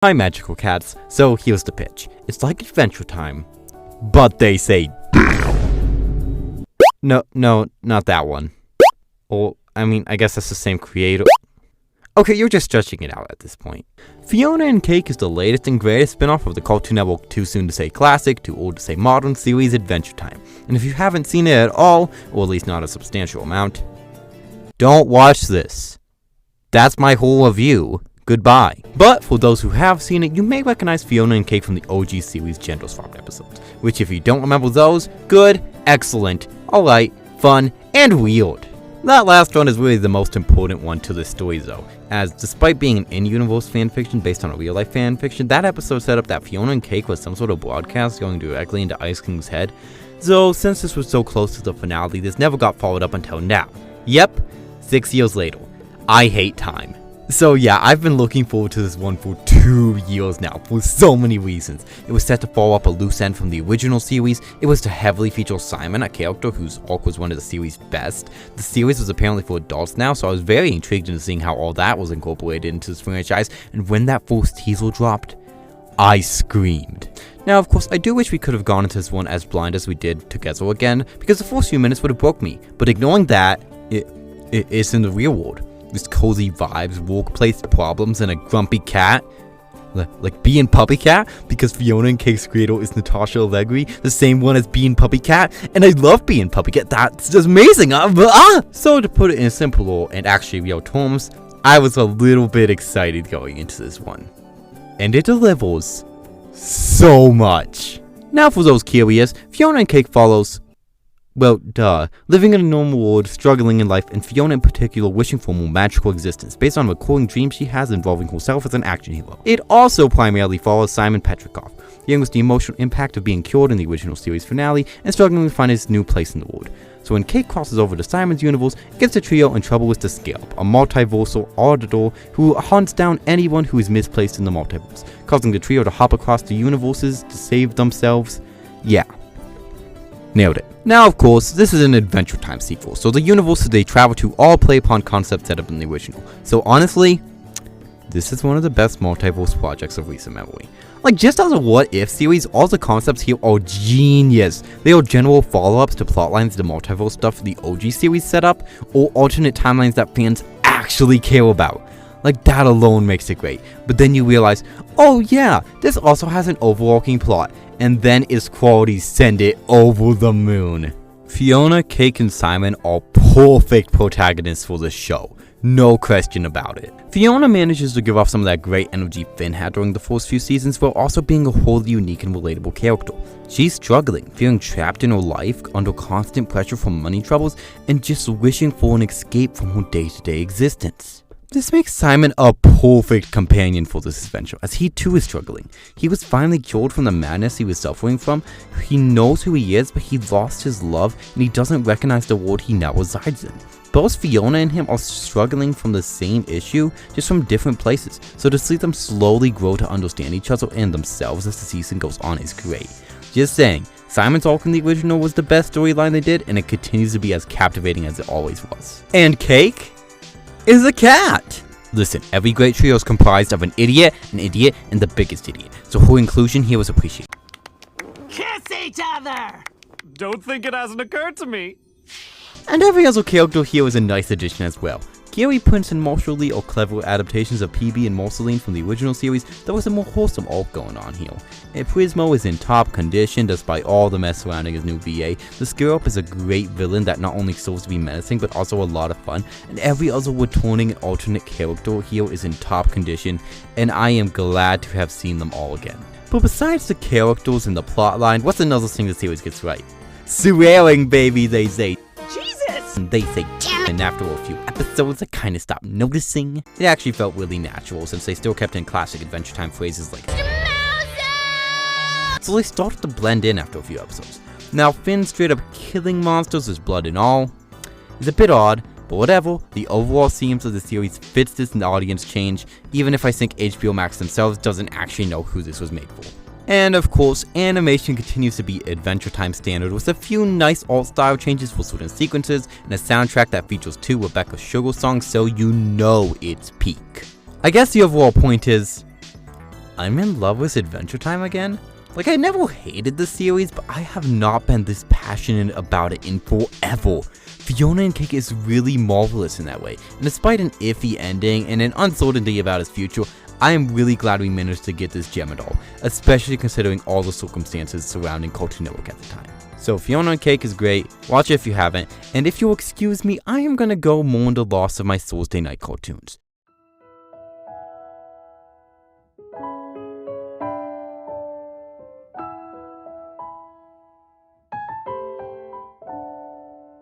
Hi magical cats, so here's the pitch. It's like Adventure Time, but they say No, not that one. Or, I guess that's the same creator. Okay, you're just stretching it out at this point. Fionna and Cake is the latest and greatest spin-off of the Cartoon Network too soon to say classic, too old to say modern series Adventure Time. And if you haven't seen it at all, or at least not a substantial amount, don't watch this. That's my whole review. Goodbye. But for those who have seen it, you may recognize Fionna and Cake from the OG series Gender Swapped episodes, which if you don't remember those, good, excellent, alright, fun, and weird. That last one is really the most important one to the story though, as despite being an in-universe fanfiction based on a real-life fanfiction, that episode set up that Fionna and Cake was some sort of broadcast going directly into Ice King's head, so since this was so close to the finale, this never got followed up until now. Yep, 6 years later. I hate time. So yeah, I've been looking forward to this one for 2 years now, for so many reasons. It was set to follow up a loose end from the original series, it was to heavily feature Simon, a character whose arc was one of the series' best. The series was apparently for adults now, so I was very intrigued into seeing how all that was incorporated into this franchise, and when that first teaser dropped, I screamed. Now of course, I do wish we could have gone into this one as blind as we did together again, because the first few minutes would have broke me, but ignoring that, it's in the real world. With cozy vibes, workplace problems, and a grumpy cat. Like Bee and Puppy Cat, because Fionna and Cake's creator is Natasha Allegri, the same one as Bee and Puppy Cat, and I love Bee and Puppy Cat, that's just amazing! So to put it in simpler and actually real terms, I was a little bit excited going into this one. And it delivers so much! Now for those curious, Fionna and Cake follows, well, living in a normal world, struggling in life, and Fionna in particular wishing for a more magical existence based on a recurring dream she has involving herself as an action hero. It also primarily follows Simon Petrikov, dealing with the emotional impact of being cured in the original series finale and struggling to find his new place in the world. So when Cake crosses over to Simon's universe, it gets the trio in trouble with the Scale, a multiversal auditor who hunts down anyone who is misplaced in the multiverse, causing the trio to hop across the universes to save themselves. Yeah. Nailed it. Now of course, this is an Adventure Time sequel, so the universes they travel to all play upon concepts set up in the original. So honestly, this is one of the best multiverse projects of recent memory. Like just as a what if series, all the concepts here are genius. They are general follow-ups to plotlines the multiverse stuff the OG series set up, or alternate timelines that fans actually care about. Like that alone makes it great, but then you realize, oh yeah, this also has an overarching plot, and then its quality send it over the moon. Fionna, Cake, and Simon are perfect protagonists for this show, no question about it. Fionna manages to give off some of that great energy Finn had during the first few seasons while also being a wholly unique and relatable character. She's struggling, feeling trapped in her life, under constant pressure from money troubles, and just wishing for an escape from her day-to-day existence. This makes Simon a perfect companion for this adventure, as he too is struggling. He was finally cured from the madness he was suffering from. He knows who he is, but he lost his love, and he doesn't recognize the world he now resides in. Both Fionna and him are struggling from the same issue, just from different places, so to see them slowly grow to understand each other and themselves as the season goes on is great. Just saying, Simon's arc in the original was the best storyline they did, and it continues to be as captivating as it always was. And Cake is a cat! Listen, every great trio is comprised of an idiot, and the biggest idiot, so her inclusion here was appreciated. Kiss each other! Don't think it hasn't occurred to me. And every other character here is a nice addition as well. Gary, Prince, and Marshall Lee are clever adaptations of PB and Marceline from the original series. There was a more wholesome arc going on here. And Prismo is in top condition despite all the mess surrounding his new VA. The Scare-Up is a great villain that not only serves to be menacing but also a lot of fun. And every other returning and alternate character here is in top condition, and I am glad to have seen them all again. But besides the characters and the plotline, what's another thing the series gets right? Swearing, baby, they say. Jesus! And they say and after a few episodes I kinda stopped noticing. It actually felt really natural since they still kept in classic Adventure Time phrases like so they started to blend in after a few episodes. Now Finn straight up killing monsters with blood and all is a bit odd, but whatever, the overall themes of the series fits this audience change, even if I think HBO Max themselves doesn't actually know who this was made for. And of course, animation continues to be Adventure Time standard with a few nice art style changes for certain sequences and a soundtrack that features 2 Rebecca Sugar songs, so you know it's peak. I guess the overall point is, I'm in love with Adventure Time again. Like, I never hated the series, but I have not been this passionate about it in forever. Fionna and Cake is really marvelous in that way, and despite an iffy ending and an uncertainty about its future, I am really glad we managed to get this gem at all, especially considering all the circumstances surrounding Cartoon Network at the time. So Fionna and Cake is great, watch it if you haven't, and if you'll excuse me, I am gonna go mourn the loss of my Thursday night cartoons.